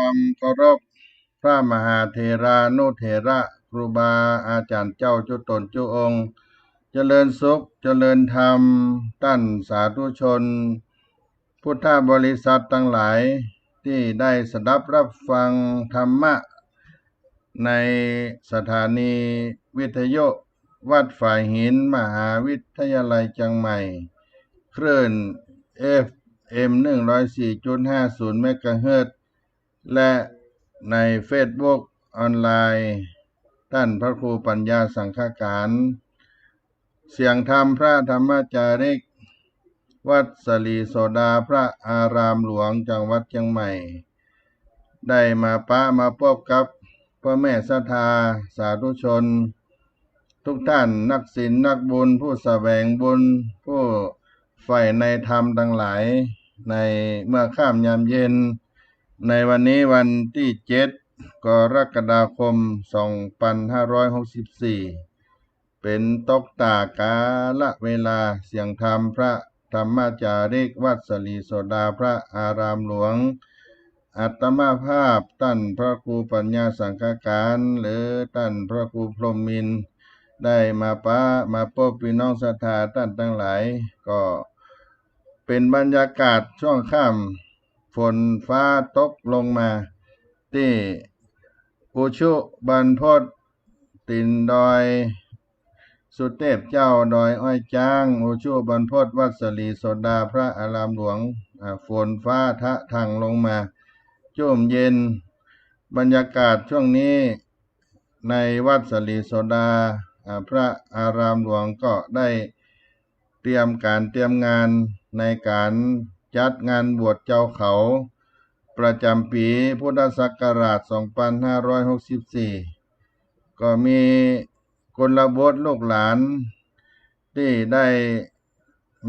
ความเคารพพระมหาเถรานุเถระครูบาอาจารย์เจ้าจุตนจุองค์เจริญสุขเจริญธรรมท่านสาธุชนพุทธบริษัททั้งหลายที่ได้สดับรับฟังธรรมะในสถานีวิทยุวัดฝ่ายหินมหาวิทยาลัยเชียงใหม่คลื่น FM 104.50 เมกะเฮิรตซ์และในเฟซบุ๊กออนไลน์ท่านพระครูปัญญาสังฆการเสียงธรรมพระธรรมจาริกวัดสลีโสดาพระอารามหลวงจังหวัดเชียงใหม่ได้มาพบกับพ่อแม่ศรัทธาสาธุชนทุกท่านนักศีลนักบุญผู้แสวงบุญผู้ใฝ่ในธรรมทั้งหลายในเมื่อค่ำยามเย็นในวันนี้วันที่7 กรกฎาคม 2564เป็นตกตากาละเวลาเสียงธรรมพระธรรมจาริกวัดสลีโสดาพระอารามหลวงอัตมาภาพท่านพระครูปัญญาสังฆการหรือท่านพระครูพรหมินทร์ได้มาพบพี่น้องศรัทธาท่านทั้งหลายก็เป็นบรรยากาศช่วงค่ำฝนฟ้าตกลงมาที่อุชุบรรพตตินดอยสุเทพเจ้าดอยอ้อยจ้างอุชุบรรพตวัดสลีโสดาพระอารามหลวงฝนฟ้าทะทังลงมาชุ่มเย็นบรรยากาศช่วงนี้ในวัดสลีโสดาพระอารามหลวงก็ได้เตรียมงานในการจัดงานบวชเจ้าเขาประจำปีพุทธศักราช 2564 ก็มีกลบทลูกหลานที่ได้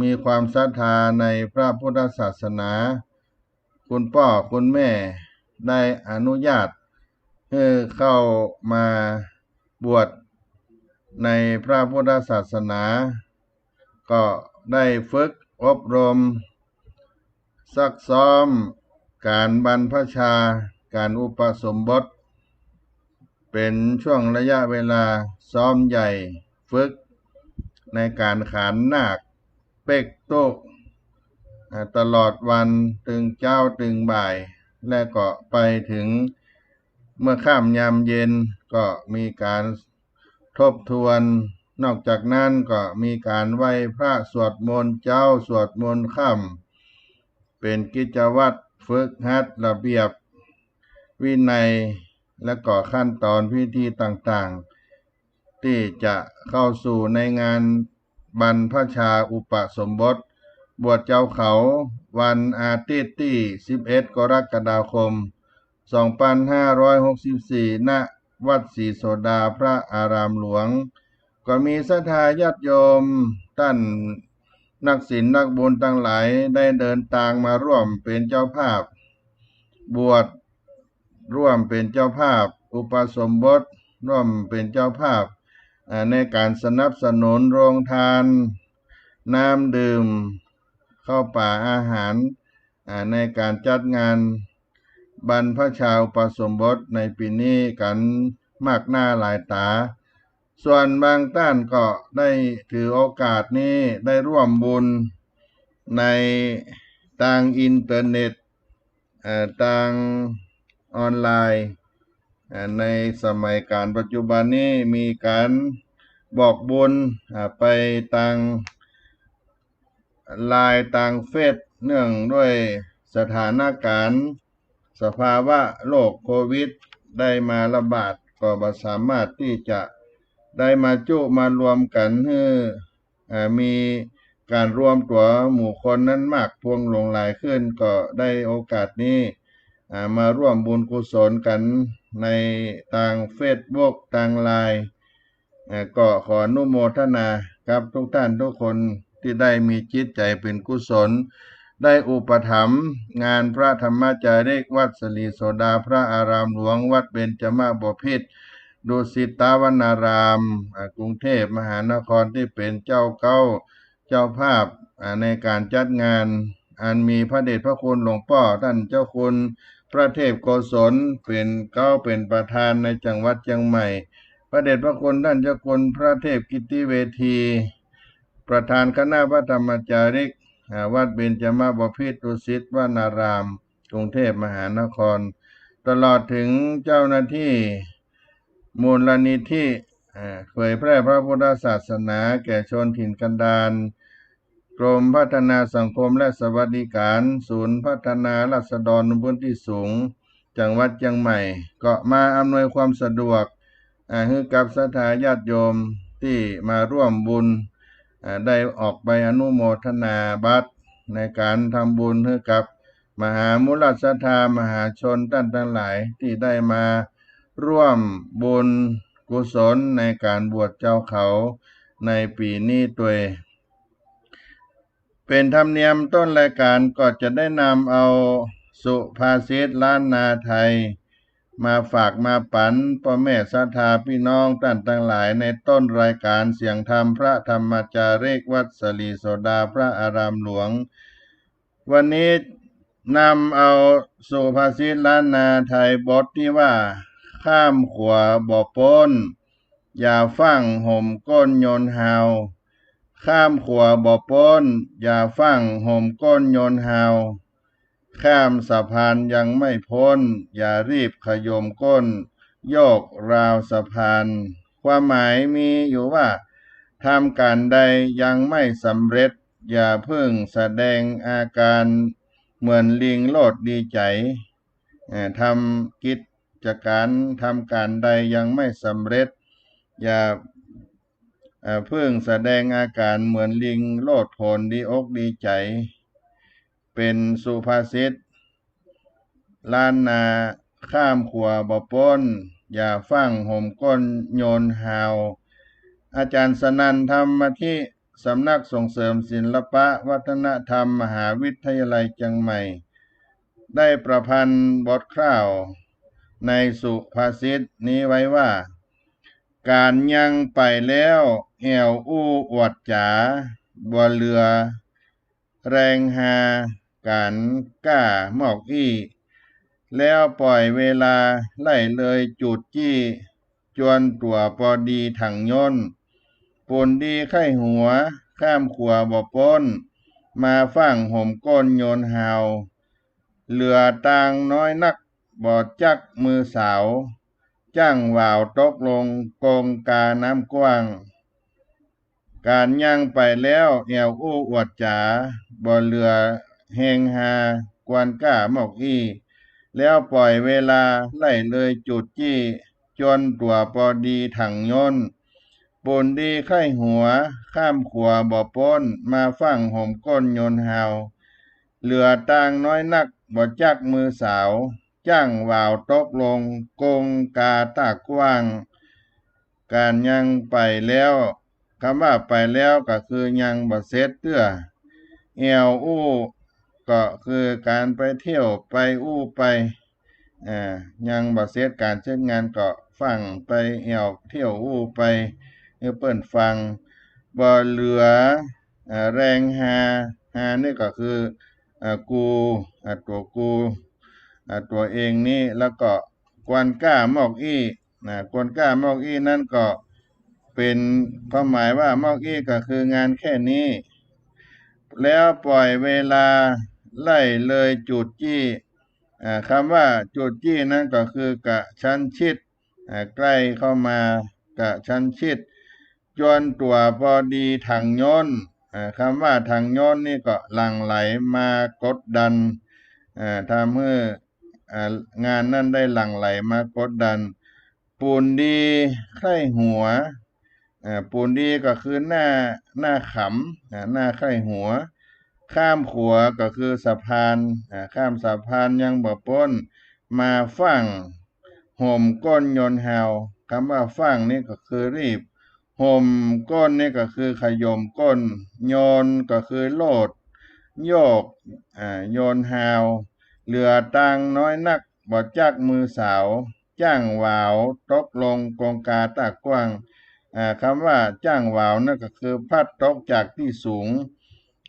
มีความศรัทธาในพระพุทธศาสนาคุณพ่อคุณแม่ได้อนุญาตให้เข้ามาบวชในพระพุทธศาสนาก็ได้ฝึกอบรมซักซ้อมการบรรพชาการอุปสมบทเป็นช่วงระยะเวลาซ้อมใหญ่ฝึกในการขานนาคเป็กโต๊ะตลอดวันถึงเช้าถึงบ่ายและก็ไปถึงเมื่อค่ำยามเย็นก็มีการทบทวนนอกจากนั้นก็มีการไหว้พระสวดมนต์เจ้าสวดมนต์ค่ำเป็นกิจวัตรฝึกหัดระเบียบวินัยและก็ขั้นตอนพิธีต่างๆที่จะเข้าสู่ในงานบรรพชาอุปสมบทบวชเจ้าเขาวันอาทิตย์ที่11 กรกฎาคม 2564 ณ วัดศรีโสดาพระอารามหลวงก็มีศรัทธาญาติโยมท่านนักศีลนักบุญทั้งหลายได้เดินทางมาร่วมเป็นเจ้าภาพบวชร่วมเป็นเจ้าภาพอุปสมบทร่วมเป็นเจ้าภาพในการสนับสนุนโรงทานน้ำดื่มข้าวป่าอาหารในการจัดงานบรรพชาอุปสมบทในปีนี้กันมากหน้าหลายตาส่วนบางท่านก็ได้ถือโอกาสนี้ได้ร่วมบุญในทางอินเทอร์เน็ตทางออนไลน์ในสมัยการปัจจุบันนี้มีการบอกบุญไปทางไลน์ทางเฟซเนื่องด้วยสถานการณ์สภาวะโรคโควิดได้มาระบาดก็บ่สามารถที่จะได้มารวมกันให้มีการรวมตัวหมู่คนนั้นมากพวงหลงหลายขึ้นก็ได้โอกาสนี้มาร่วมบุญกุศลกันในทางเฟซบุ๊กทางไลน์ก็ขออนุโมทนาครับทุกท่านทุกคนที่ได้มีจิตใจเป็นกุศลได้อุปถัมภ์งานพระธรรมจาริกวัดสลีโสดาพระอารามหลวงวัดเบญจมาบพิตรดุสิตวนารามกรุงเทพมหานครที่เป็นเจ้าภาพในการจัดงาน อันมีพระเดชพระคุณหลวงพ่อท่านเจ้าคุณพระเทพโกศลเป็นประธานในจังหวัดเชียงใหม่พระเดชพระคุณท่านเจ้าคุณพระเทพกิตติเวทีประธานคณะพระธรรมจาริกวัดเบญจมาบพิตรดุสิตวนารามกรุงเทพมหานครตลอดถึงเจ้าหน้าที่มูลนิธิเผยแพร่พระพุทธศาสนาแก่ชนถิ่นกันดารกรมพัฒนาสังคมและสวัสดิการศูนย์พัฒนาราษฎรพื้นที่สูงจังหวัดเชียงใหม่ก็มาอำนวยความสะดวกให้กับศรัทธาญาติโยมที่มาร่วมบุญได้ออกไปอนุโมทนาบัตรในการทำบุญให้กับมหามุลศรัทธามหาชนท่านทั้งหลายที่ได้มาร่วมบุญกุศลในการบวชเจ้าเขาในปีนี้ตัวเป็นธรรมเนียมต้นรายการก็จะได้นำเอาสุภาษิตล้านนาไทยมาฝากมาปันพ่อแม่ศรัทธาพี่น้องท่านทั้งหลายในต้นรายการเสียงธรรมพระธรรมจาริกวัดสลีโสดาพระอารามหลวงวันนี้นำเอาสุภาษิตล้านนาไทยบทที่ว่าข้ามขวาบ่พ้นอย่าฟังห่มก้นโยนหาวข้ามขวาบ่พ้นอย่าฟังห่มก้นโยนหาวข้ามสะพานยังไม่พ้นอย่ารีบขยมก้นโยกราวสะพานความหมายมีอยู่ว่าทำการใดยังไม่สำเร็จอย่าเพิ่งแสดงอาการเหมือนลิงโลดดีใจทำกิจการทำการใดยังไม่สำเร็จอย่าเพิ่งแสดงอาการเหมือนลิงโลดโผนดีอกดีใจเป็นสุภาษิตล้านนาข้ามขวาบ่พ้นอย่าฟังห่มก้นโยนหาวอาจารย์สนั่นธรรมที่สำนักส่งเสริมศิลปะวัฒนธรรมมหาวิทยาลัยเชียงใหม่ได้ประพันธ์บทคร่าวในสุภาษิตนี้ไว้ว่าการยังไปแล้วแอวอู้อวดจ๋าบ่เรือแรงหาการก้ามอกอี้แล้วปล่อยเวลาไล่เลยจุดจี้จวนตัวพอดีถังย่นปนดีไข้หัวข้ามขัวบ่พ้นมาฟังห่มก้นโยนหาวเหลือต่างน้อยนักบ่จักมือสาวจ้างว่าวตกลงโกงกาน้ำกว้างการย่างไปแล้วแอวอู้อวดจ๋าบ่เหลือแหงหากวนก้ามอกอี้แล้วปล่อยเวลาไล่เลยจุดจี้จนตัวพอดีถังย่นปนดีไข้หัวข้ามขัวบ่พ้นมาฟังห่มก้นโยนหาวเหลือต่างน้อยนักบ่จักมือสาวจ้างว่าวตกลงโกงกาตากว้างการยังไปแล้วคำว่าไปแล้วก็คือยังบ่เสร็จเตื้อแอวอู้ก็คือการไปเที่ยวไปอู้ไปยังบ่เสร็จการเช็ดงานก็ฟังไปแอวเที่ยวอู้ไปเปิ้นฟังบ่เหลือแรงหานี่ก็คือกูตัวกูตัวเองนี่แล้วก็กวนก้ามอกอี้กวนก้ามอกอี้นั่นก็เป็นความหมายว่ามอกอี้ก็คืองานแค่นี้แล้วปล่อยเวลาไล่เลยจุดจี้คำว่าจุดจี้นั่นก็คือกะชั้นชิดใกล้เข้ามากะชั้นชิดจนตัวพอดีถังย้นคำว่าถังย้นนี่ก็หลั่งไหลมากดดันทำให้งานนั้นได้หลั่งไหลมากดดันปูนดีไข้หัวปูนดีก็คือหน้าขำหน้าไข้หัวข้ามขัวก็คือสะพานข้ามสะพานยังบ่พ้นมาฟังห่มก้นโยนหาวคำว่าฟังนี่ก็คือรีบห่มก้นนี่ก็คือขยมก้นโยนก็คือโลดโยกโยนหาวเหลือต่างน้อยนักบ่จักมือสาวจ้างว่าวตกลงกงกาตากว้างคำว่าจ้างว่าวนั่นก็คือพัดตกจากที่สูง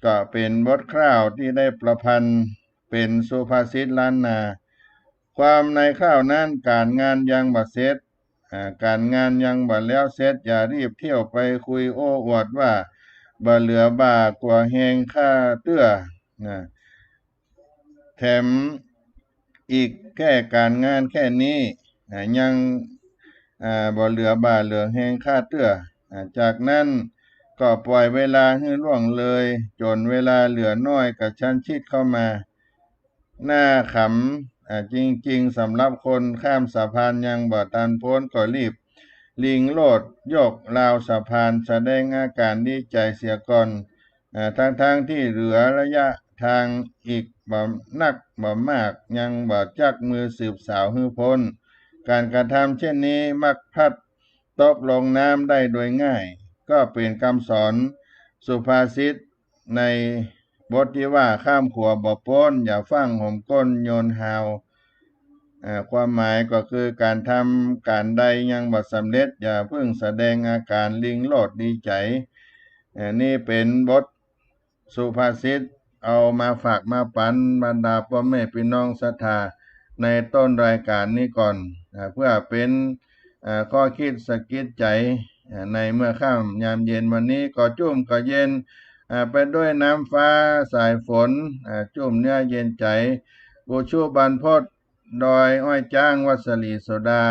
ก็เป็นบทคร่าวที่ได้ประพันธ์เป็นสุภาษิตล้านนาความในคร่าวนั้นการงานยังบ่เสร็จการงานยังบ่แล้วเสร็จอย่ารีบเที่ยวไปคุยโอ้อวดว่าบ่เหลือบ่ากว่าแหงค่าเตื้อนะแถมอีกแค่การงานแค่นี้ยังบ่เหลือบ่าเหลือแหงค่าเตื้อจากนั้นก็ปล่อยเวลาให้ล่วงเลยจนเวลาเหลือน้อยกับชั้นชิดเข้ามาหน้าขำจริงๆสำหรับคนข้ามสะพานยังบ่ทันพ้นก็รีบลิงโลดยกราวสะพานแสดงอาการดีใจเสียก่อนทั้งที่เหลือระยะทางอีกบ่นักบ่มากยังบ่จักมือสืบสาวฮื้อพ้นการกระทำเช่นนี้มักพลัดตกลงน้ำได้โดยง่ายก็เป็นคำสอนสุภาษิตในบทที่ว่าข้ามขัวบ่พ้นอย่าฟังห่มก้นโยนหาวความหมายก็คือการทำการใดยังบ่สำเร็จอย่าเพิ่งแสดงอาการลิงโลดดีใจนี่เป็นบทสุภาษิตเอามาฝากมาปันบรรดาพ่อแม่พี่น้องศรัทธาในต้นรายการนี้ก่อนเพื่อเป็นข้อคิดสะกิดใจในเมื่อค่ำยามเย็นวันนี้ก็จุ่มก็เย็นไปด้วยน้ำฟ้าสายฝนจุ่มเนื้อเย็นใจบูชูบรรพตดอยอ้อยจ้างวัสลีโสดา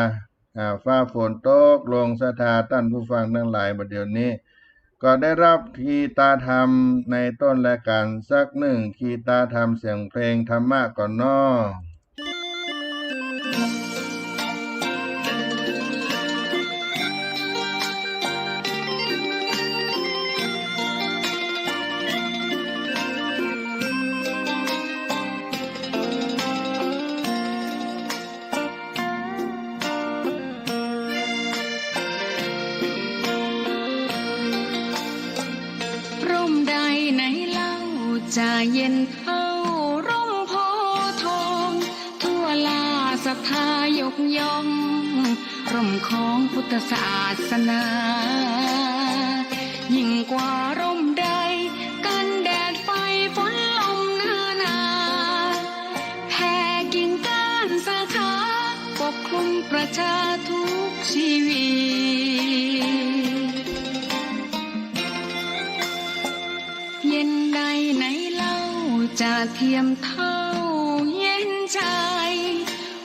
ฟ้าฝนตกลงศรัทธาท่านผู้ฟังทั้งหลายบัดเดี๋ยวนี้ก็ได้รับคีตาธรรมในต้นรายการสักหนึ่งคีตาธรรมเสียงเพลงธรรมะก่อนน้อจะเย็นเท่าร่มโพทองทั่วลาศรัทธายกย่องร่มของพุทธศาสนายิ่งกว่าร่มใดกันแดดไฟฝนลมนาแผ่กิ่งก้านสาขาปกคลุมประชาทุกชีวิตเย็นใดไหนจะเทียมเท่าเย็นใจ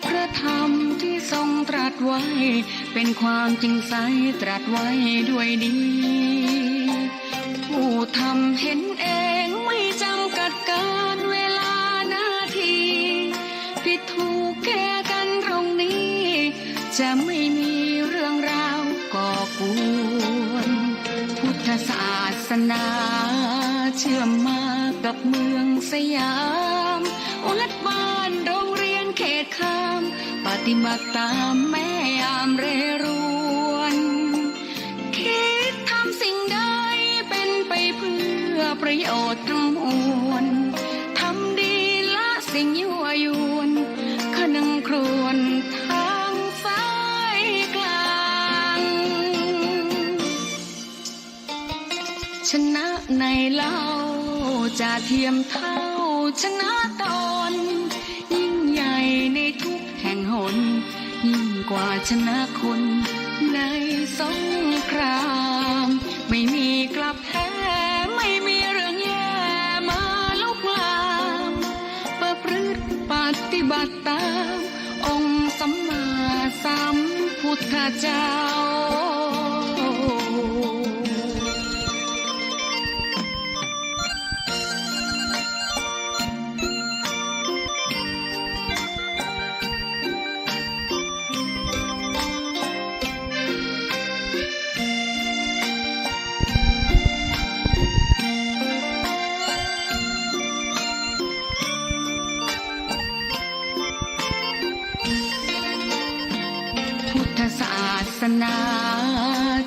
พระธรรมที่ทรงตรัสไว้เป็นความจริงใสตรัสไว้ด้วยดีผู้ทำเห็นเองไม่จำกัดการเวลานาทีผิดถูกแก้กันตรงนี้จะไม่มีเรื่องราวก่อกวนพุทธศาสนาเชื่อมมากับเมืองสยามวัดบ้านโรงเรียนเขตคามปฏิบัติตามแม่ยามเรรวนคิดทำสิ่งใดเป็นไปเพื่อประโยชน์ทั้งมวลทำดีละสิ่งยั่วยวนขนึงครวญทางสายกลางชนะในเล่าจะเทียมเท่าชนะตนยิ่งใหญ่ในทุกแห่งหนยิ่งกว่าชนะคนในสงครามไม่มีกลับแพ้ไม่มีเรื่องแย่มาลุกลามประพฤติปฏิบัติตามองค์สัมมาสัมพุทธเจ้าศาสนา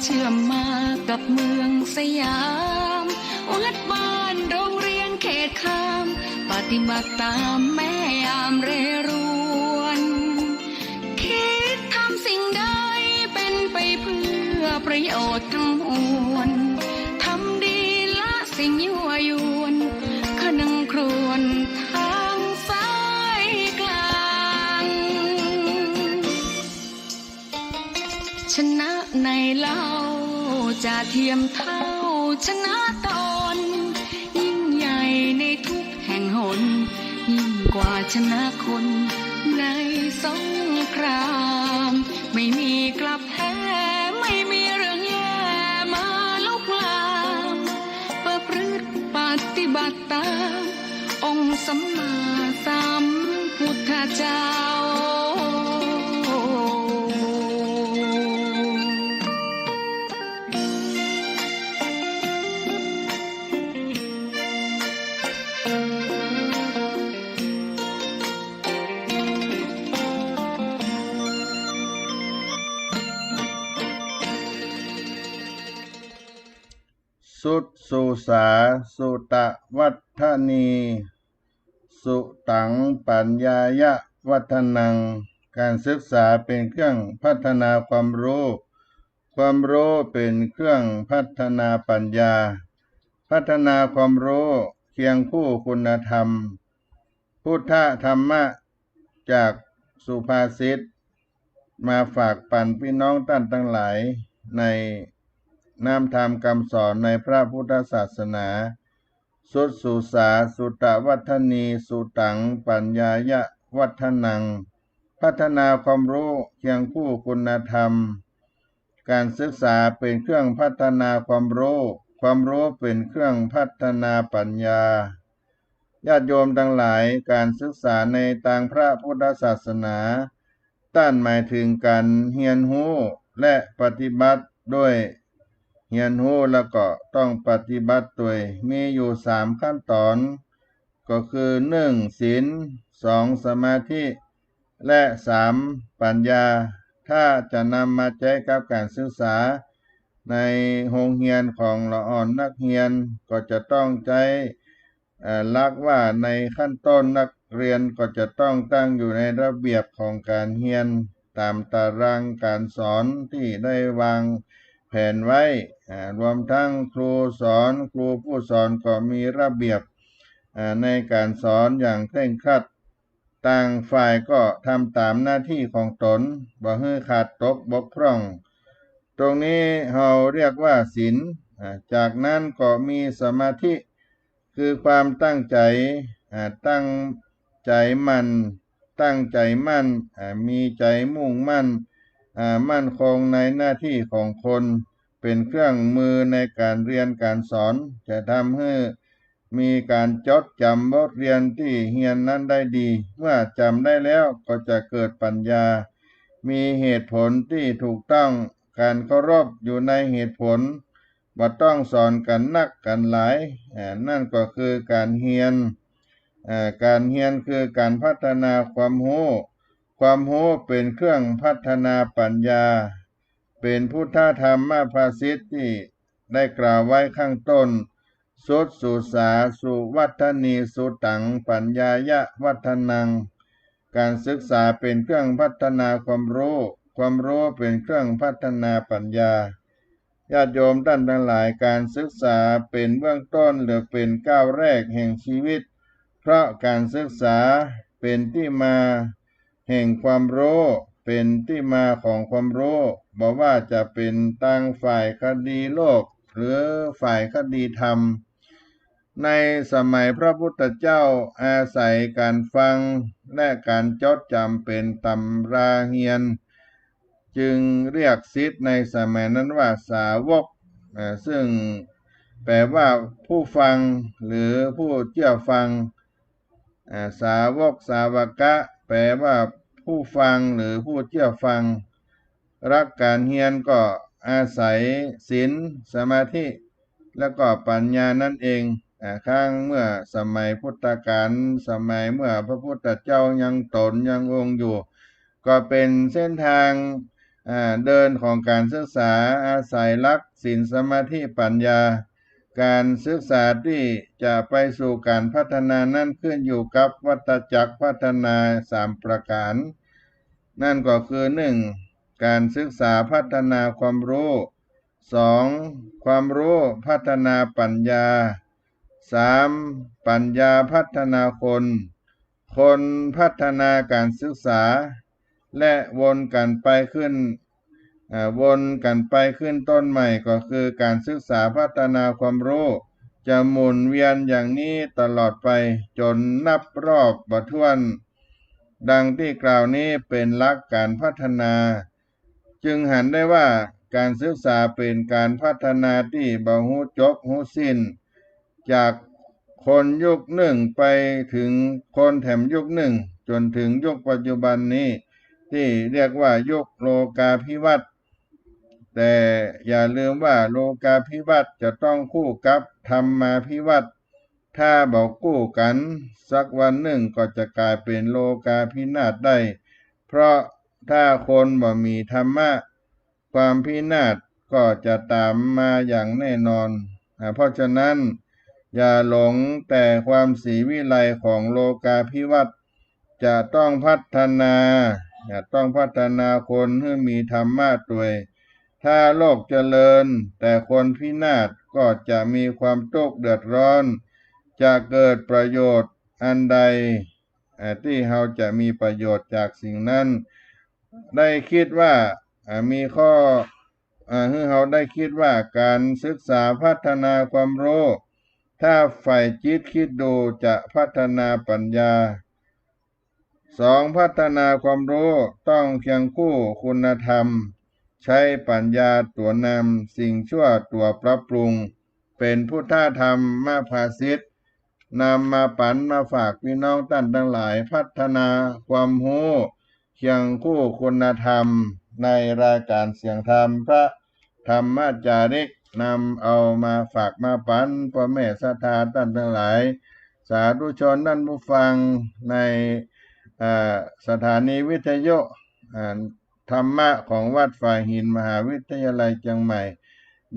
เชื่อมมากับเมืองสยามวัดบ้านโรงเรียนเขตคามปฏิบัติตามแม่ยามเรรวนคิดทำสิ่งใดเป็นไปเพื่อประโยชน์ทั้งมวลทำดีละสิ่งยั่วยวน ชนะในเล่าจะเทียมเท่าชนะตนยิ่งใหญ่ในทุกแห่งหนยิ่งกว่าชนะคนในสงครามไม่มีกลับแพ้ไม่มีเรื่องแย่มาลุกลามประพฤติปฏิบัติตามองค์สัมมาสัมพุทธเจ้าสุตสุสาสุตวัฏฐนี สุตังปัญญายะวัฒนังการศึกษาเป็นเครื่องพัฒนาความรู้ความรู้เป็นเครื่องพัฒนาปัญญาพัฒนาความรู้เคียงคู่คุณธรรมพุทธธรรมะจากสุภาษิตมาฝากปันพี่น้องท่านทั้งหลายในนามธรรมคำสอนในพระพุทธศาสนาสุตสุสาสุตวัฏฐนีสุตังปัญญายะวัฒนังพัฒนาความรู้เคียงคู่คุณธรรมการศึกษาเป็นเครื่องพัฒนาความรู้ความรู้เป็นเครื่องพัฒนาปัญญาญาติโยมทั้งหลายการศึกษาในทางพระพุทธศาสนาต้านหมายถึงการเรียนรู้และปฏิบัติด้วยเรียนรู้แล้วก็ต้องปฏิบัติด้วยมีอยู่3ขั้นตอนก็คือ1ศีล2สมาธิและ3ปัญญาถ้าจะนำมาใช้กับการศึกษาในโรงเรียนของละอ่อนนักเรียนก็จะต้องใช้หลักว่าในขั้นต้นนักเรียนก็จะต้องตั้งอยู่ในระเบียบของการเรียนตามตารางการสอนที่ได้วางแผนไว้รวมทั้งครูสอนครูผู้สอนก็มีระเบียบในการสอนอย่างเคร่งครัดต่างฝ่ายก็ทำตามหน้าที่ของตนบ่ให้ขาดตกบกพร่องตรงนี้เราเรียกว่าศีลจากนั้นก็มีสมาธิคือความตั้งใจตั้งใจมั่นมีใจมุ่งมั่นมั่นคงในหน้าที่ของคนเป็นเครื่องมือในการเรียนการสอนจะทำให้มีการจดจำบทเรียนที่เรียนนั้นได้ดีเมื่อจำได้แล้วก็จะเกิดปัญญามีเหตุผลที่ถูกต้องการเคารพอยู่ในเหตุผลบ่ต้องสอนกันนักกันหลายนั่นก็คือการเรียนคือการพัฒนาความรู้เป็นเครื่องพัฒนาปัญญาเป็นพุทธธรรมภาษิตที่ได้กล่าวไว้ข้างต้นสุตสุสาสุวัฏฐนีสุตังปัญญายะวัฒนังการศึกษาเป็นเครื่องพัฒนาความรู้เป็นเครื่องพัฒนาปัญญาญาติโยมท่านทั้งหลายการศึกษาเป็นเบื้องต้นหรือเป็นก้าวแรกแห่งชีวิตเพราะการศึกษาเป็นที่มาแห่งความรู้เป็นที่มาของความรู้บอกว่าจะเป็นตั้งฝ่ายคดีโลกหรือฝ่ายคดีธรรมในสมัยพระพุทธเจ้าอาศัยการฟังและการจดจำเป็นตำราเรียนจึงเรียกศิษย์ในสมัยนั้นว่าสาวกซึ่งแปลว่าผู้ฟังหรือผู้เชื่อฟังสาวกสาวกะแปลว่าผู้ฟังหรือผู้เชื่อฟังรักการเรียนก็อาศัยศีลสมาธิแล้วก็ปัญญานั่นเองข้างเมื่อสมัยพุทธกาลสมัยเมื่อพระพุทธเจ้ายังตนยังองค์อยู่ก็เป็นเส้นทางเดินของการศึกษาอาศัยหลักศีลสมาธิปัญญาการศึกษาที่จะไปสู่การพัฒนานั้นขึ้นอยู่กับวัฏจักรพัฒนา3ประการนั่นก็คือ1การศึกษาพัฒนาความรู้2ความรู้พัฒนาปัญญา3ปัญญาพัฒนาคนพัฒนาการศึกษาและวนกันไปขึ้น วนกันไปขึ้นต้นใหม่ก็คือการศึกษาพัฒนาความรู้จะหมุนเวียนอย่างนี้ตลอดไปจนนับรอบบ่ถ้วนดังที่กล่าวนี้เป็นหลักการพัฒนาจึงหันได้ว่าการศึกษาเป็นการพัฒนาที่บ่ฮู้จบฮู้สิ้นจากคนยุคหนึ่งไปถึงคนแถมยุคหนึ่งจนถึงยุคปัจจุบันนี้ที่เรียกว่ายุคโลกาภิวัตน์แต่อย่าลืมว่าโลกาภิวัตน์จะต้องคู่กับธรรมาภิวัตน์ถ้าบอกคู่กันสักวันหนึ่งก็จะกลายเป็นโลกาภินาศได้เพราะถ้าคนบ่มีธรรมะความพินาศก็จะตามมาอย่างแน่นอนเพราะฉะนั้นอย่าหลงแต่ความศรีวิไลของโลกาภิวัตน์จะต้องพัฒนาคนให้มีธรรมะด้วยถ้าโลกเจริญแต่คนพินาศก็จะมีความทุกข์เดือดร้อนจะเกิดประโยชน์อันใดที่เราจะมีประโยชน์จากสิ่งนั้นได้คิดว่ามีข้อให้เราได้คิดว่าการศึกษาพัฒนาความรู้ถ้าฝ่ายจิตคิดดูจะพัฒนาปัญญาพัฒนาความรู้ต้องเคียงคู่คุณธรรมใช้ปัญญาตัวนำสิ่งชั่วตัวปรับปรุงเป็นพุทธธรรมมาภาสิทธิ์นำมาปันมาฝากพี่น้องท่านทั้งหลายพัฒนาความรู้เคียงคู่คุณธรรมในรายการเสียงธรรมพระธรรมจาริกนำเอามาฝากมาปันพ่อแม่ศรัทธาท่านทั้งหลายสาธุชนท่านผู้ฟังในสถานีวิทยุธรรมะของวัดฝ่ายหินมหาวิทยาลัยเชียงใหม่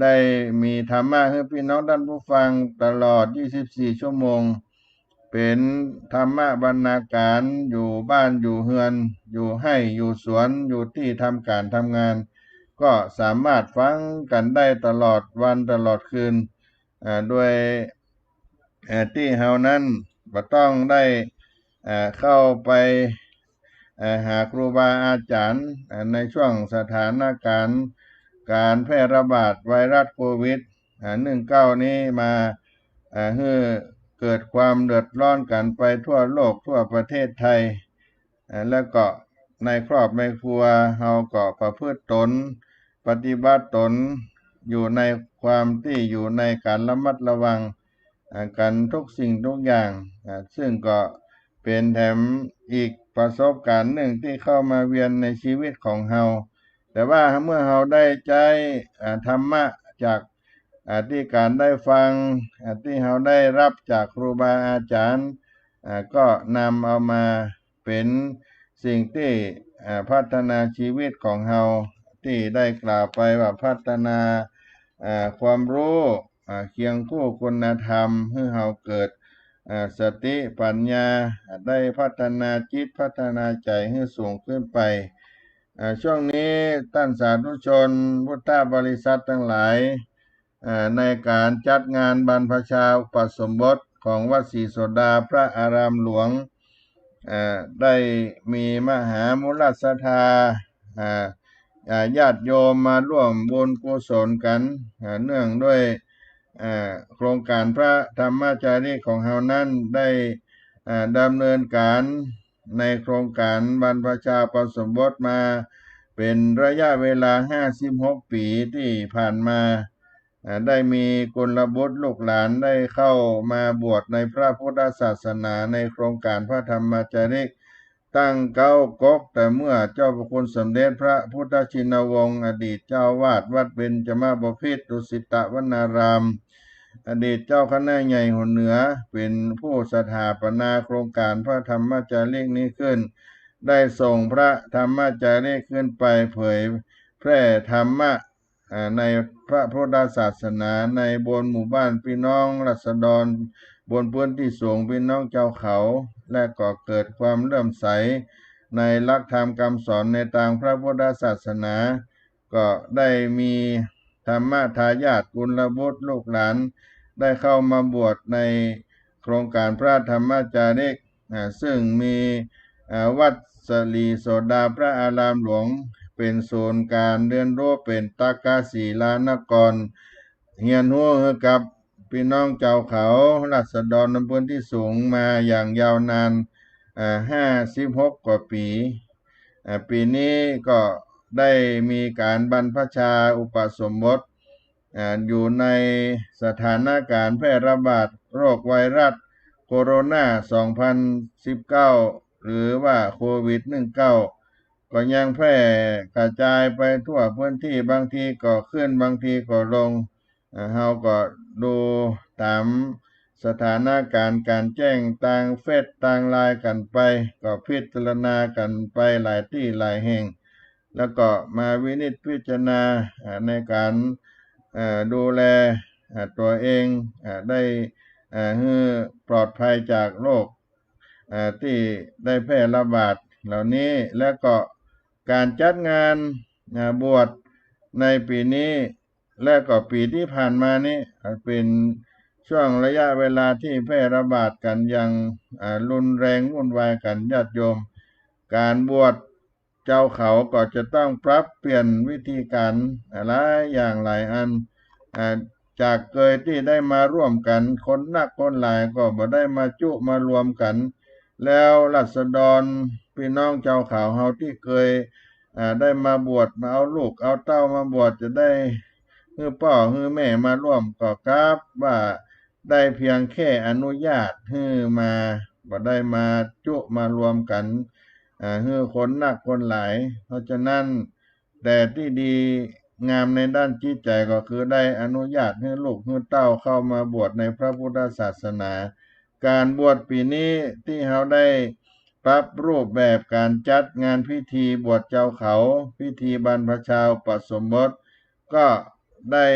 ได้มีธรรมะให้พี่น้องท่านผู้ฟังตลอด24ชั่วโมงเป็นธรรมะบรรณาการอยู่บ้านอยู่เฮือนอยู่ให้อยู่สวนอยู่ที่ทำการทำงานก็สามารถฟังกันได้ตลอดวันตลอดคืนด้วยที่เฮานั้นบ่ต้องได้เข้าไปหาครูบาอาจารย์ในช่วงสถานการณ์การแพร่ระบาดไวรัสโควิด19นี้มาให้เกิดความเดือดร้อนกันไปทั่วโลกทั่วประเทศไทยแล้วก็ในครอบในครัวเฮาก็ประพฤติตนปฏิบัติตนอยู่ในความที่อยู่ในการระมัดระวังกันทุกสิ่งทุกอย่างซึ่งก็เป็นแถมอีกประสบการณ์หนึ่งที่เข้ามาเวียนในชีวิตของเฮาแต่ว่าเมื่อเฮาได้ใจธรรมะจากที่การได้ฟังที่เฮาได้รับจากครูบาอาจารย์ก็นำเอามาเป็นสิ่งที่พัฒนาชีวิตของเฮาที่ได้กล่าวไปว่าพัฒนาความรู้เคียงคู่คุณธรรมให้เฮาเกิดสติปัญญาได้พัฒนาจิตพัฒนาใจให้สูงขึ้นไปช่วงนี้ท่านสาธุชนพุทธบริษัททั้งหลายในการจัดงานบรรพชาอุปสมบทของวัดศรีโสดาพระอารามหลวงได้มีมหามุลศรัทธาญาติโยมมาร่วมบุญกุศลกันเนื่องด้วยโครงการพระธรรมจารีของเฮานั้นได้ดำเนินการในโครงการบรรพชาอุปสมบทมาเป็นระยะเวลา56ปีที่ผ่านมาได้มีกุลบุตรลูกหลานได้เข้ามาบวชในพระพุทธศาสนาในโครงการพระธรรมจาริกตั้งเก้ากกแต่เมื่อเจ้าพระคุณสมเด็จพระพุทธชินวงศ์อดีตเจ้าวาดวัดเบญจมาบพิตรดุสิตวนารามอดีตเจ้าคณะใหญ่หัวเหนือเป็นผู้สถาปนาโครงการพระธรรมจาริกนี้ขึ้นได้ส่งพระธรรมจาริกขึ้นไปเผยแพร่ธรรมะในพระพุทธศาสนาในบนหมู่บ้านพี่น้องราษฎรบนพื้นที่สูงพี่น้องเจ้าเขาและก็เกิดความเลื่อมใสในหลักธรรมคำสอนในทางพระพุทธศาสนาก็ได้มีธรรมทายาทกุลบุตรลูกหลานได้เข้ามาบวชในโครงการพระธรรมจาริกซึ่งมีวัดศรีโสดาพระอารามหลวงเ เป็นศูนย์การเรียนรู้เป็นตากาศีลานครเฮียนรู้ให้กับพี่น้องเจ้าเขาราษฎรในพื้นที่สูงมาอย่างยาวนาน56 กว่าปีปีนี้ก็ได้มีการบรรพชาอุปสมบทอยู่ในสถานการณ์แพร่ระบาดโรคไวรัสโคโรนา2019หรือว่าโควิด19ก็ยังแพร่กระจายไปทั่วพื้นที่บางทีก็ขึ้นบางทีก็ลงเฮาก็ดูตามสถานการณ์การแจ้งต่างเฟซต่างไลน์กันไปก็พิจารณากันไปหลายที่หลายแห่งแล้วก็มาวินิจพิจารณาในการดูแลตัวเองได้ให้ปลอดภัยจากโรคที่ได้แพร่ระบาดเหล่านี้และก็การจัดงานบวชในปีนี้และก็ปีที่ผ่านมานี้เป็นช่วงระยะเวลาที่แพร่ระบาดกันอย่างรุนแรงวุ่นวายกันญาติโยมการบวชเจ้าเขาก็จะต้องปรับเปลี่ยนวิธีการหลายอย่างหลายอันจากเคยที่ได้มาร่วมกันคนนักคนหลายก็บ่ได้มาจุมารวมกันแล้วราษฎรพี่น้องเจ้าเขาเฮาที่เคยได้มาบวชมาเอาลูกเอาเต้ามาบวชจะได้ฮือพ่อฮือแม่มาร่วมก็ครับว่าได้เพียงแค่อนุญาตให้มาบ่ได้มาจุมารวมกันฮือคนนักคนหลายเพราะฉะนั้นแต่ที่ดีงามในด้านจิตใจก็คือได้อนุญาตให้ลูกให้เต้าเข้ามาบวชในพระพุทธศาสนาการบวชปีนี้ที่เราได้ปรับรูปแบบการจัดงานพิธีบวชเจ้าเขาพิธีบรรพชาอุปสมบทก็ได้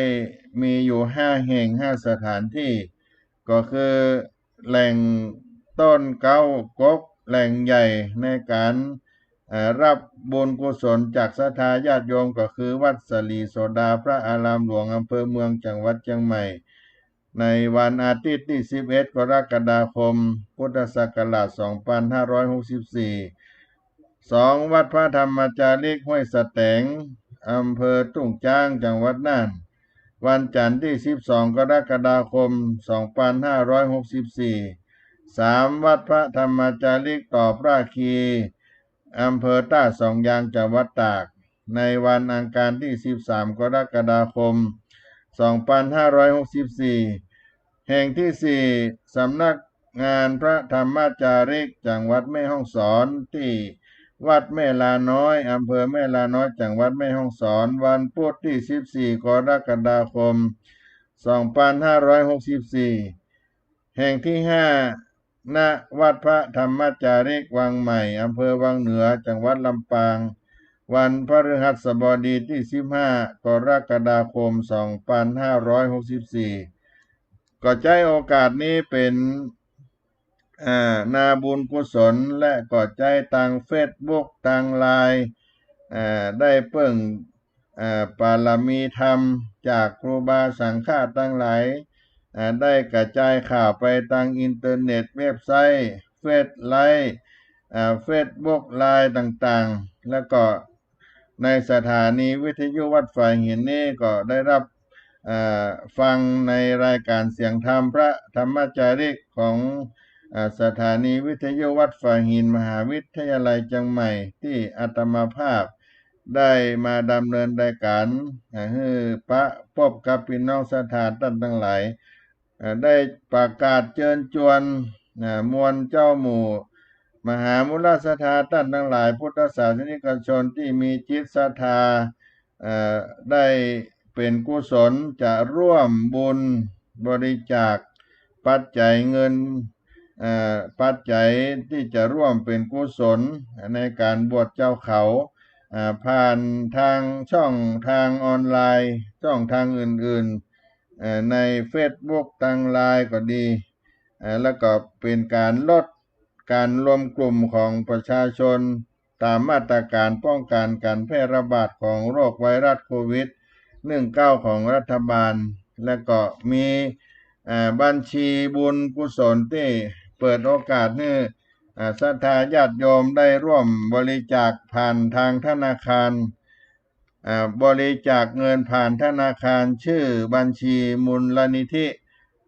มีอยู่5 แห่ง5 สถานที่ก็คือแหล่งต้นเก้ากกแหล่งใหญ่ในการรับบุญกุศลจากศรัทธาญาติโยมก็คือวัดสลีโสดาพระอารามหลวงอำเภอเมืองจังหวัดเชียงใหม่ในวันอาทิตย์ที่11 กรกฎาคมพุทธศักราช2564 2วัดพระธรรมจาริกห้วยสะแตงอำเภอทุ่งจ้างจังหวัดน่านวันจันทร์ที่12 กรกฎาคม2564 3วัดพระธรรมจาริกต่อพระคีอำเภอต้าสองยางจังหวัดตากในวันอังคารที่13 กรกฎาคม2564 แห่งที่4สำนักงานพระธรรมจาริกจังหวัดแม่ฮ่องสอนที่วัดแม่ลาน้อยอำเภอแม่ลาน้อยจังหวัดแม่ฮ่องสอนวันพุธที่14 กรกฎาคม2564 แห่งที่5ณวัดพระธรรมจาริกวังใหม่อำเภอวังเหนือจังหวัดลำปางวันพฤหัสบดีที่15 กรกฎาคม2564ก็ใช้โอกาสนี้เป็นนาบุญกุศลและก็ใจทางเฟซบุ๊กทางไลน์ได้เพิ่งปารมีธรรมจากครูบาสังฆาทั้งหลายได้กระจายข่าวไปทางอินเทอร์เน็ตเว็บไซต์เฟซไลน์เฟซบุ๊กไลน์ต่างๆแล้วก็ในสถานีวิทยุวัดฝ่ายหินนี้ก็ได้รับฟังในรายการเสียงธรรมพระธรรมจาริกของสถานีวิทยุวัดฝ่ายหินมหาวิทยาลัยเชียงใหม่ที่อาตมาภาพได้มาดำเนินรายการให้พบกับพี่น้องศรัทธาท่านทั้งหลายได้ประกาศเชิญชวนมวลเจ้าหมู่มหามุลศรัทธาท่านทั้งหลายพุทธศาสนิกชนที่มีจิตศรัทธาได้เป็นกุศลจะร่วมบุญบริจาคปัจจัยเงินปัจจัยที่จะร่วมเป็นกุศลในการบวชเจ้าเขาผ่านทางช่องทางออนไลน์ช่องทางอื่นๆใน Facebook ทางไลน์ก็ดีแล้วก็เป็นการลดการรวมกลุ่มของประชาชนตามมาตรการป้องกันการแพร่ระบาดของโรคไวรัสโควิด19ของรัฐบาลและก็มีบัญชีบุญกุศลที่เปิดโอกาสให้ศรัทธาญาติโยมได้ร่วมบริจาคผ่านทางธนาคาร บริจาคเงินผ่านธนาคารชื่อบัญชีมูลนิธิ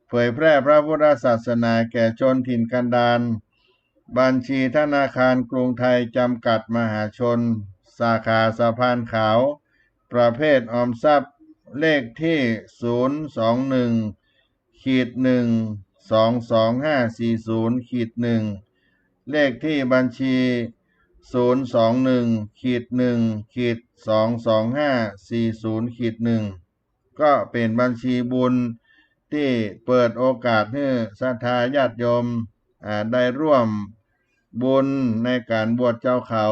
เผยแพร่พระพุทธศาสนาแก่ชนถิ่นกันดารบัญชีธนาคารกรุงไทยจำกัดมหาชนสาขาสะพานขาวประเภทออมทรัพย์เลขที่021-1222540-1เลขที่บัญชี021-1-22540-1ก็เป็นบัญชีบุญที่เปิดโอกาสให้ศรัทธาญาติโยมได้ร่วมบุญในการบวชเจ้าเขา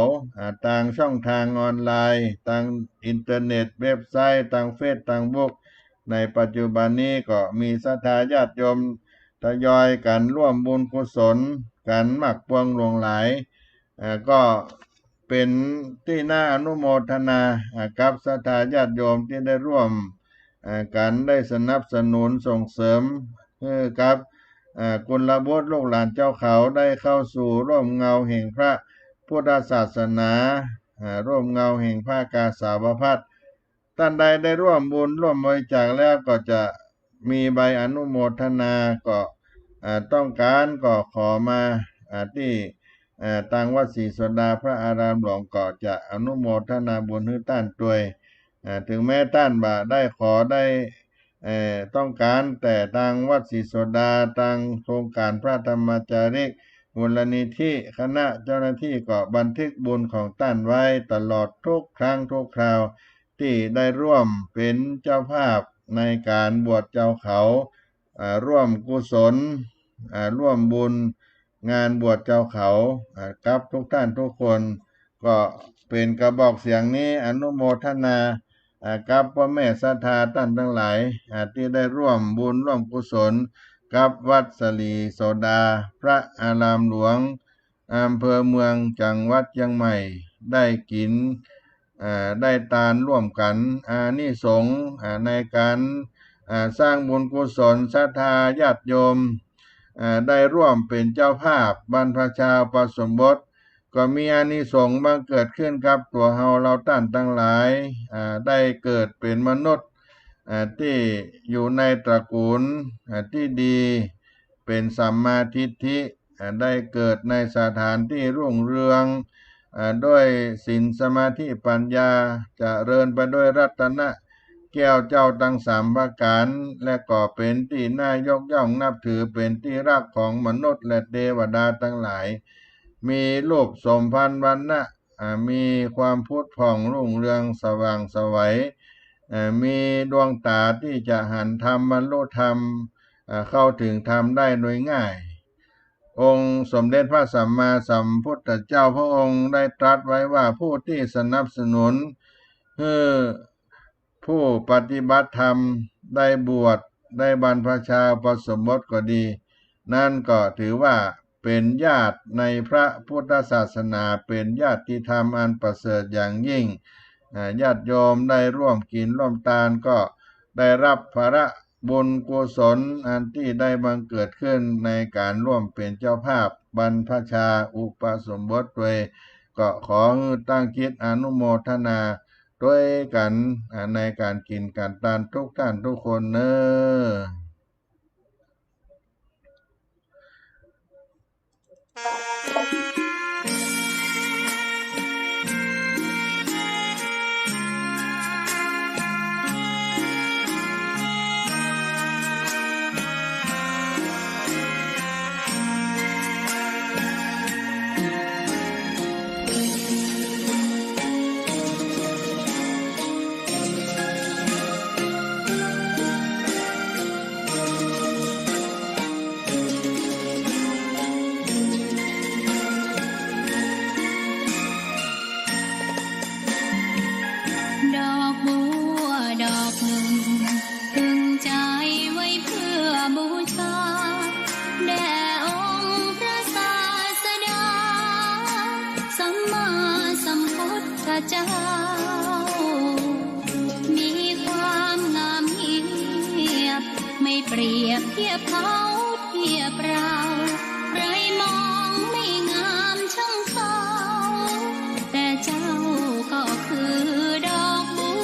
ทางช่องทางออนไลน์ทางอินเทอร์เน็ตเว็บไซต์ทางเฟซทางบุ๊กในปัจจุบันนี้ก็มีศรัทธาญาติโยมทยอยกันร่วมบุญกุศลกันมากปวงหลวงหลายก็เป็นที่น่าอนุโมทนากับศรัทธาญาติโยมที่ได้ร่วมกันได้สนับสนุนส่งเสริมกับกุลบุตรลูกหลานเจ้าเขาได้เข้าสู่ร่มเงาแห่งพระพุทธศาสนาร่มเงาแห่งพระกาสาวพัสท่านใดได้ร่วมบุญร่วมบริจาคแล้วก็จะมีใบอนุโมทนาก็ต้องการก็ขอมาที่ทางวัดศรีโสดาพระอารามหลวงก็จะอนุโมทนาบุญให้ท่านด้วยถึงแม้ท่านบ่ได้ขอได้ต้องการแต่ทางวัดศรีโสดาทางโครงการพระธรรมจาริกมูลนิธิคณะเจ้าหน้าที่ก็บันทึกบุญของท่านไว้ตลอดทุกครั้งทุกคราวที่ได้ร่วมเป็นเจ้าภาพในการบวชเจ้าเขาร่วมกุศลร่วมบุญงานบวชเจ้าเขากับทุกท่านทุกคนก็เป็นกระบอกเสียงนี้อนุโมทนากับพ่อแม่ศรัทธาท่านทั้งหลายที่ได้ร่วมบุญร่วมกุศลกับวัดศรีโสดาพระอารามหลวงอำเภอเมืองจังหวัดเชียงใหม่ได้กินได้ทานร่วมกันอานิสงส์ในการสร้างบุญกุศลศรัทธาญาติโยมได้ร่วมเป็นเจ้าภาพบรรพชาอุปสมบทก็มีอานิสงส์บังเกิดขึ้นกับตัวเราท่านทั้งหลายได้เกิดเป็นมนุษย์ที่อยู่ในตระกูลที่ดีเป็นสัมมาทิฏฐิได้เกิดในสถานที่รุ่งเรืองด้วยศีลสมาธิปัญญาเจริญไปด้วยรัตนะแก้วเจ้าทั้งสามประการและก็เป็นที่น่ายกย่องนับถือเป็นที่รักของมนุษย์และเทวดาทั้งหลายมีรูปสมพันธ์วรรณะมีความพุทธผ่องรุ่งเรืองสว่างไสวมีดวงตาที่จะหันธรรมบรรลุธรรมเข้าถึงธรรมได้โดยง่ายองค์สมเด็จพระสัมมาสัมพุทธเจ้าพระองค์ได้ตรัสไว้ว่าผู้ที่สนับสนุนผู้ปฏิบัติธรรมได้บวชได้บรรพชาอุปสมบทก็ดีนั่นก็ถือว่าเป็นญาติในพระพุทธศาสนาเป็นญาติธรรมอันประเสริฐอย่างยิ่งญาติโยมได้ร่วมกินร่วมทานก็ได้รับภาระบุญกุศลอันที่ได้บังเกิดขึ้นในการร่วมเป็นเจ้าภาพบรรพชาอุปสมบทด้วยก็ขอตั้งจิตอนุโมทนาด้วยกันในการกินการทานทุกท่านทุกคนเนดอกบัวดอกหนึ่งพึงใจไว้เพื่อบูชาแด่องค์พระศาสดาสัมมาสัมพุทธเจ้ามีความงามเงียบไม่เปรียบเทียบเขาเทียบเราใครมองไม่งามช่างเขาแต่เจ้าก็คือดอกบัว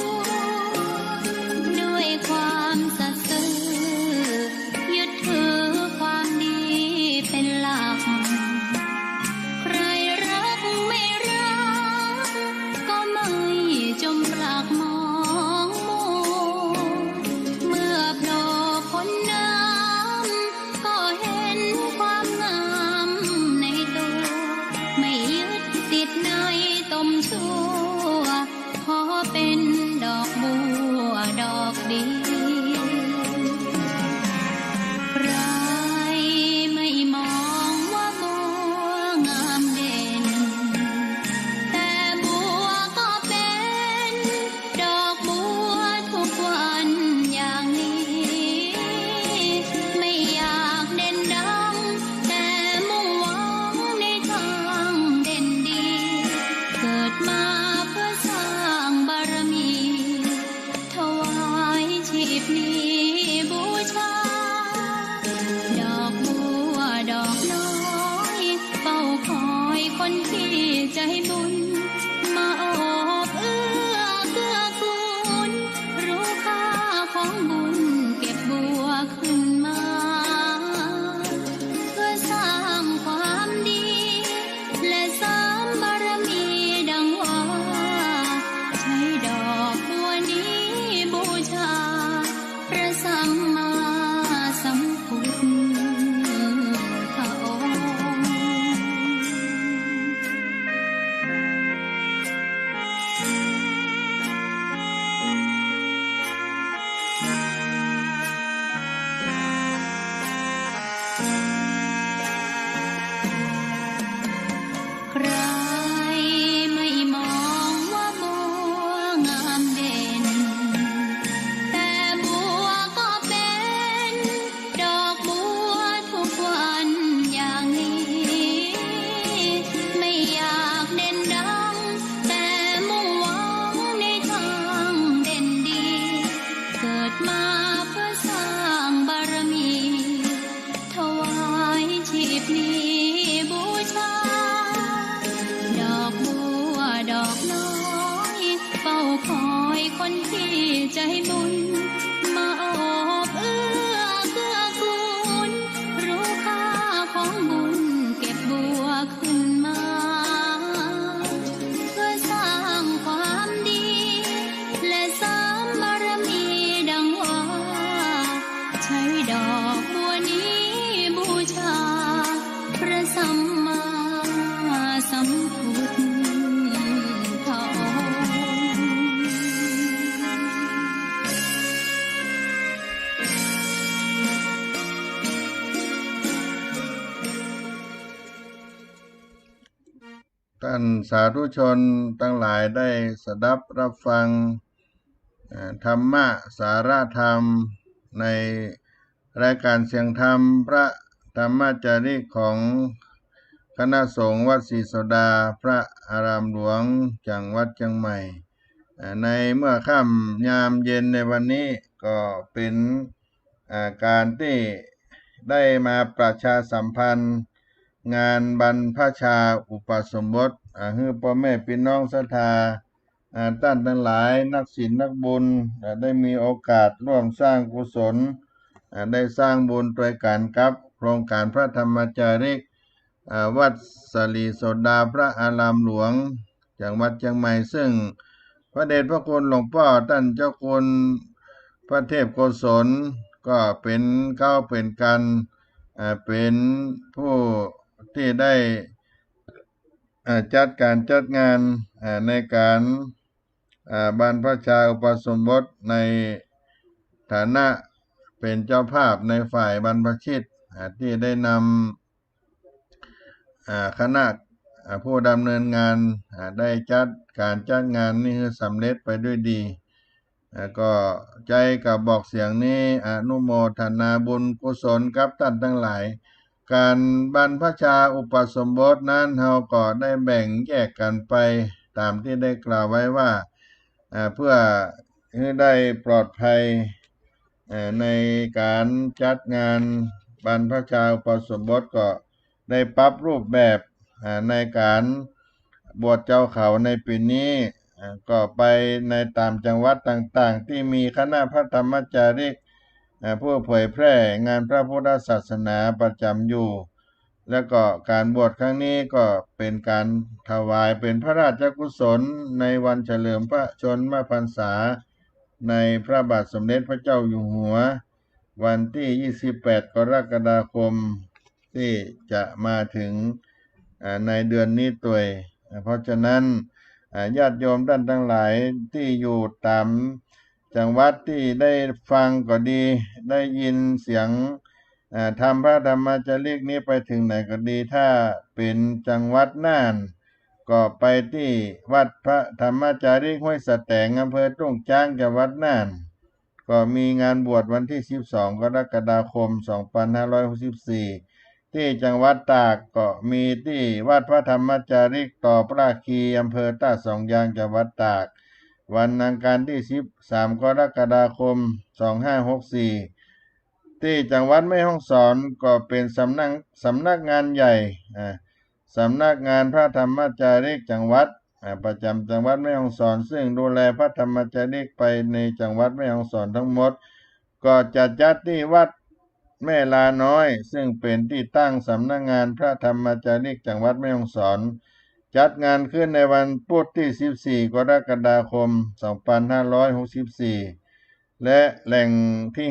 อกน้อยเฝ้าคอยคนที่ใจบุญมาโอบเอื้อเกื้อกูลรู้ค่าของบุญเก็บบัวขึ้นมาเพื่อสร้างความดีและสร้างบารมีดังว่าใช้ดอกบัวนี้บูชาพระสัมมาสัมพุทธองค์ ท่านสาธุชนทั้งหลายได้สดับรับฟังธรรมะสาระธรรมในรายการเสียงธรรมพระธรรมจาริกของคณะสงฆ์วัดศรีโสดาพระอารามหลวงจังหวัดเชียงใหม่ในเมื่อค่ำยามเย็นในวันนี้ก็เป็นการที่ได้มาประชาสัมพันธ์งานบรรพชาอุปสมบทให้พ่อแม่พี่น้องศรัทธาท่านทั้งหลายนักศีลนักบุญได้มีโอกาสร่วมสร้างกุศลได้สร้างบุญด้วยกันกับโครงการพระธรรมจาริกวัดศรีโสดาพระอารามหลวงจังหวัดเชียงใหม่ซึ่งพระเดชพระคุณหลวงพ่อท่านเจ้าคุณพระเทพโกศลก็เป็นกันเป็นผู้ที่ได้จัดงานในการบรรพชาอุปสมบทในฐานะเป็นเจ้าภาพในฝ่ายบรรพชิตที่ได้นำคณะผู้ดำเนินงานได้จัดงานนี้ให้สำเร็จไปด้วยดีก็ใจกับบอกเสียงนี้อนุโมทนาบุญกุศลกับท่านทั้งหลายการบรรพชาอุปสมบทนั้นเราก็ได้แบ่งแยกกันไปตามที่ได้กล่าวไว้ว่าเพื่อให้ได้ปลอดภัยในการจัดงานบรรพชาอุปสมบทก็ได้ปรับรูปแบบในการบวชเจ้าเขาในปีนี้ก็ไปในตามจังหวัดต่างๆที่มีคณะพระธรรมจาริกผู้เผยแพร่งานพระพุทธศาสนาประจำอยู่แล้วก็การบวชครั้งนี้ก็เป็นการถวายเป็นพระราชกุศลในวันเฉลิมพระชนมพรรษาในพระบาทสมเด็จพระเจ้าอยู่หัววันที่28กรกฎาคมที่จะมาถึงในเดือนนี้ตัวเพราะฉะนั้นญาติโยมท่านทั้งหลายที่อยู่ตามจังหวัดที่ได้ฟังก็ดีได้ยินเสียงธรรมพระธรรมจาริกนี้ไปถึงไหนก็ดีถ้าเป็นจังหวัดน่านก็ไปที่วัดพระธรรมจาริกห้วยสะแตงอำเภอตุ้งจ้างจังหวัดน่านก็มีงานบวชวันที่12กรกฎาคม2564ที่จังหวัดตากก็มีที่วัดพระธรรมจาริกต่อพระคีอำเภอท่าสองยางจังหวัดตากวันอังคารที่13กรกฎาคม2564ที่จังหวัดแม่ฮ่องสอนก็เป็นสำนักงานใหญ่สำนักงานพระธรรมจาริกจังหวัดประจำจังหวัดแม่ฮ่องสอนซึ่งดูแลพระธรรมจาริกไปในจังหวัดแม่ฮ่องสอนทั้งหมดก็จะจัดที่วัดแม่ลาน้อยซึ่งเป็นที่ตั้งสำนักงานพระธรรมจาริกจังหวัดแม่ฮ่องสอนจัดงานขึ้นในวันพุธที่14กรกฎาคม2564และแหล่งที่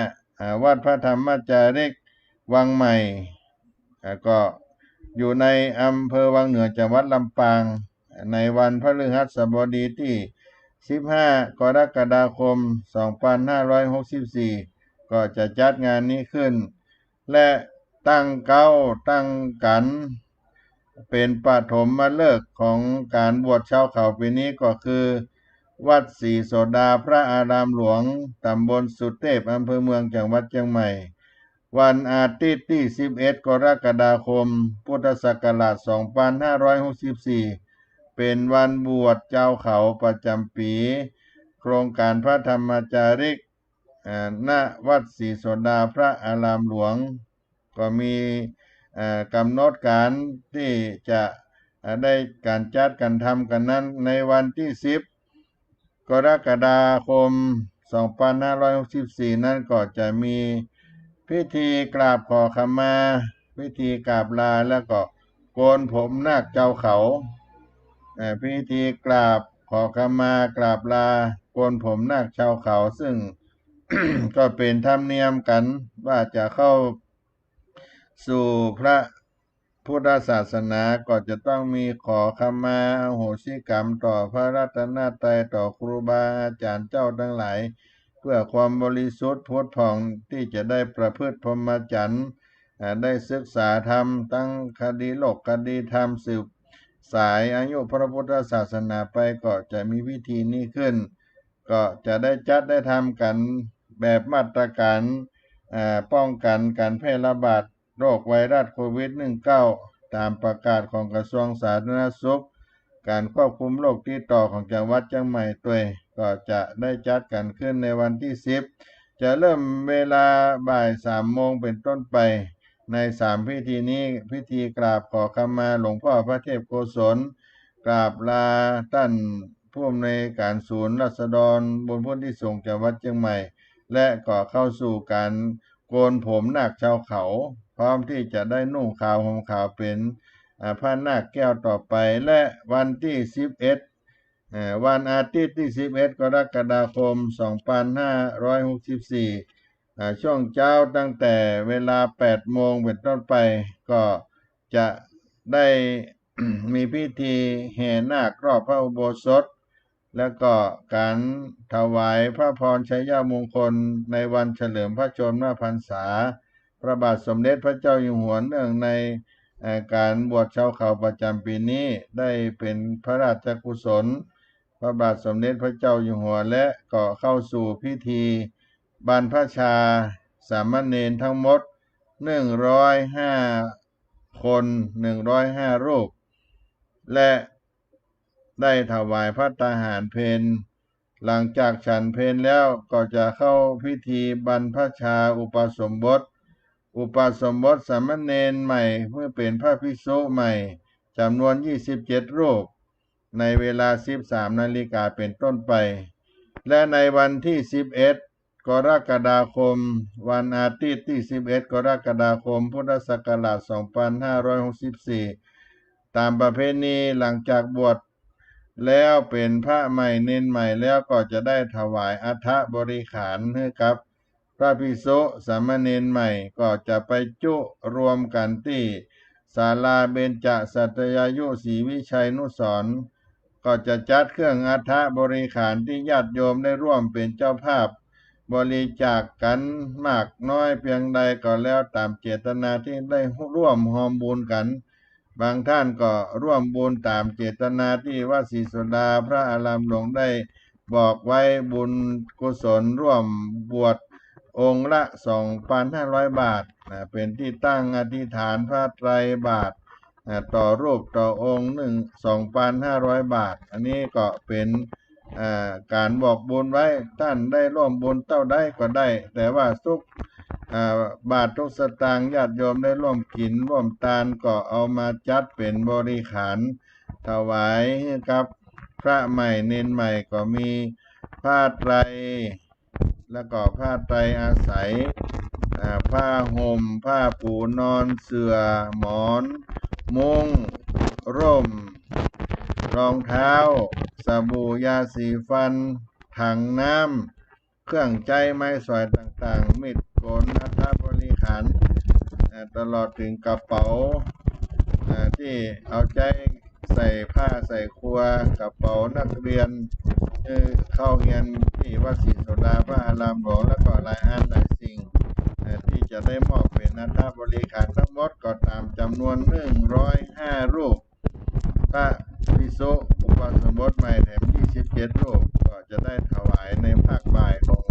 5วัดพระธรรมจาริกวังใหม่ก็อยู่ในอำเภอวังเหนือจังหวัดลำปางในวันพฤหัสบดีที่15กรกฎาคม2564ก็จะจัดงานนี้ขึ้นและตั้งกันเป็นปฐมฤกษ์ของการบวชชาวเขาปีนี้ก็คือวัดศรีโสดาพระอารามหลวงตำบลสุเทพอำเภอเมืองจังหวัดเชียงใหม่วันอาทิตย์ที่11กรกฎาคมพุทธศักราช2564เป็นวันบวชเจ้าเขาประจำปีโครงการพระธรรมจาริกณวัดศรีโสดาพระอารามหลวงก็มีกำหนดการที่จะ ได้การจัดการทำกันนั้นในวันที่10กรกฎาคม2564นั้นก็จะมีพิธีกราบขอขมาพิธีกราบลาแล้วก็โกนผมนาคเจ้าเขาพิธีกราบขอขมากราบลาโกนผมนาคชาวเขาซึ่ง ก็เป็นธรรมเนียมกันว่าจะเข้าสู่พระพุทธศาสนาก็จะต้องมีขอขมาอโหสิกรรมต่อพระรัตนตรัยต่อครูบาอาจารย์เจ้าทั้งหลายเพื่อความบริสุทธิ์ผุดผ่องที่จะได้ประพฤติพรหมจรรย์ได้ศึกษาธรรมตั้งคดีโลกคดีธรรมสืบสายอายุพระพุทธศาสนาไปก็จะมีพิธีนี้ขึ้นก็จะได้จัดได้ทำกันแบบมาตรการป้องกันการแพร่ระบาดโรคไวรัสโควิด -19 ตามประกาศของกระทรวงสาธารณสุขการควบคุมโรคติดต่อของจังหวัดเชียงใหม่ตัวก็จะได้จัดกันขึ้นในวันที่10จะเริ่มเวลาบ่าย3 โมงเป็นต้นไปใน3พิธีนี้พิธีกราบขอขมาหลวงพ่อพระเทพโกศลกราบลาท่านผู้อำนวยการศูนย์ราษฎรบนพื้นที่ส่งจังหวัดเชียงใหม่และก็เข้าสู่การโกนผมนาคชาวเขาพร้อมที่จะได้นุ่งขาวห่มขาวเป็นพระนาคแก้วต่อไปและวันที่11วันอาทิตย์ที่11กรกฎาคม2564ช่วงเช้าตั้งแต่เวลา8 โมงเป็นต้นไปก็จะได้ มีพิธีแห่นาครอบพระอุโบสถแล้วก็การถวายพระพรชัยมงคลในวันเฉลิมพระชนมพรรษาพระบาทสมเด็จพระเจ้าอยู่หัวเนื่องในการบวชชาวเขาประจำปีนี้ได้เป็นพระราชกุศลพระบาทสมเด็จพระเจ้าอยู่หัวและก็เข้าสู่พิธีบรรพชาสามเณรทั้งหมด105 คน105 รูปและได้ถวายพระตาหารเพลหลังจากฉันเพลแล้วก็จะเข้าพิธีบรรพชาอุปสมบทสามเณรใหม่เมื่อเป็นพระภิกษุใหม่จำนวน27 รูปในเวลา 13 นาฬิกาเป็นต้นไปและในวันที่11กรกฎาคมวันอาทิตย์ที่11กรกฎาคมพุทธศักราช2564ตามประเพณีหลังจากบวชแล้วเป็นพระใหม่เณรใหม่แล้วก็จะได้ถวายอัฐบริขารให้กับพระภิกษุสามเณรใหม่ก็จะไปจุรวมกันที่ศาลาเบญจสัตยายุศรีวิชัยนุสรณ์ก็จะจัดเครื่องอัฐบริขารที่ญาติโยมได้ร่วมเป็นเจ้าภาพบริจาคกันมากน้อยเพียงใดก็แล้วตามเจตนาที่ได้ร่วมหอมบุญกันบางท่านก็ร่วมบุญตามเจตนาที่วัดศรีโสดาพระอารามหลวงได้บอกไว้บุญกุศลร่วมบวชองค์ละ 2,500 บาทเป็นที่ตั้งอธิษฐานพระไตรบาทต่อรูปต่อองค์ 2,500 บาทอันนี้ก็เป็นการบอกบุญไว้ท่านได้ร่วมบุญเท่าใดก็ได้แต่ว่าทุกบาททุกสตางค์ญาติโยมได้ร่วมกินร่วมทานก็เอามาจัดเป็นบริขารถวายให้กับพระใหม่เณรใหม่ก็มีผ้าไตรแล้วก็ผ้าไตรอาศัยผ้าห่มผ้าปูนอนเสื่อหมอนมุ้งร่มรองเท้าสบู่ยาสีฟันถังน้ำเครื่องใจไม้สอยต่างๆมิดโกนอัฐบริขารตลอดถึงกระเป๋าที่เอาใจใส่ผ้าใส่ครัวกระเป๋านักเรียนเข้าเรียนที่วัดศรีโสดาพระอารามหลวงแล้วก็หลายอันหลายสิ่งที่จะได้มอบเป็นอัฐบริขารทั้งหมดก็ตามจำนวน105 รูปพระภิกษุอุปสมบทใหม่แถม27 รูปก็จะได้ถวายในภาคบ่ายของ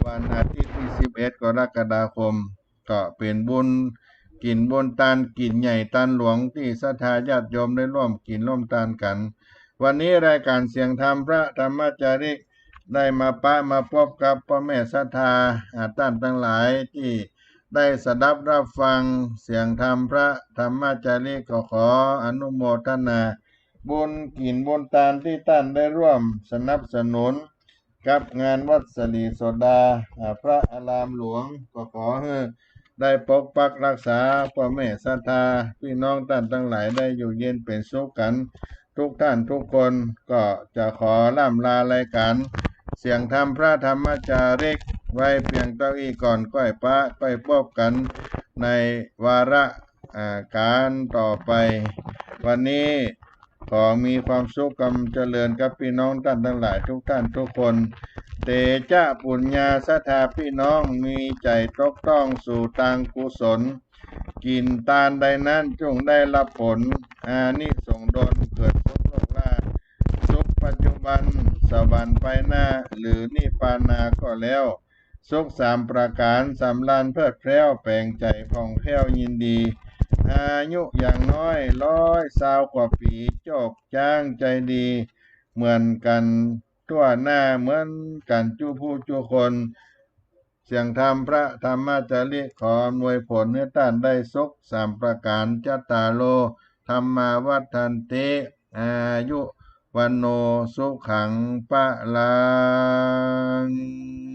วันอาทิตย์ที่11กรกฎาคมก็เป็นบุญกินบุญตานกินใหญ่ตานหลวงที่ศรัทธาญาติโยมได้ร่วมกินร่วมทานกันวันนี้รายการเสียงธรรมพระธรรมจาริกได้มาพบกับพ่อแม่ศรัทธาท่านทั้งหลายที่ ได้สดับรับฟังเสียงธรรมพระธรรมจารีก็ขออนุโมทนาบุญกินบุญทานที่ท่านได้ร่วมสนับสนุนกับงานวัดสลีโสดาพระอารามหลวงก็ขอให้ได้ปกปักรักษาพ่อแม่ศรัทธาพี่น้องท่านทั้งหลายได้อยู่เย็นเป็นสุขกันทุกท่านทุกคนก็จะขอล่ำลารายการเสียงธรรมพระธรรมจาริกไว้เพียงเท่านี้ก่อนก้อยพระไปพบกันในวาระการต่อไปวันนี้ขอมีความสุขกำเจริญกับพี่น้องท่านทั้งหลายทุกท่านทุกคนเตจะปุญญาสถาพี่น้องมีใจตกต้องสู่ทางกุศลกินทานใดนั้นจงได้รับผลอานิสงส์ดลเกิดสุขโลกลาภสุขปัจจุบันสวรรค์ไปหน้าหรือนิพพานาก็แล้วสุข3 ประการสำราญเพลิดเพลินแปลงใจผ่องแผ้วยินดีอายุอย่างน้อย120 กว่าปีโจกจ้างใจดีเหมือนกันทั่วหน้าเหมือนกันจู้ผู้จู้คนเสียงธรรมพระธรรมจาริขออำนวยผลให้ท่านได้สุข3 ประการจัตตาโลธรรมาวัฏันติอายุวันโนสุขังปะลัง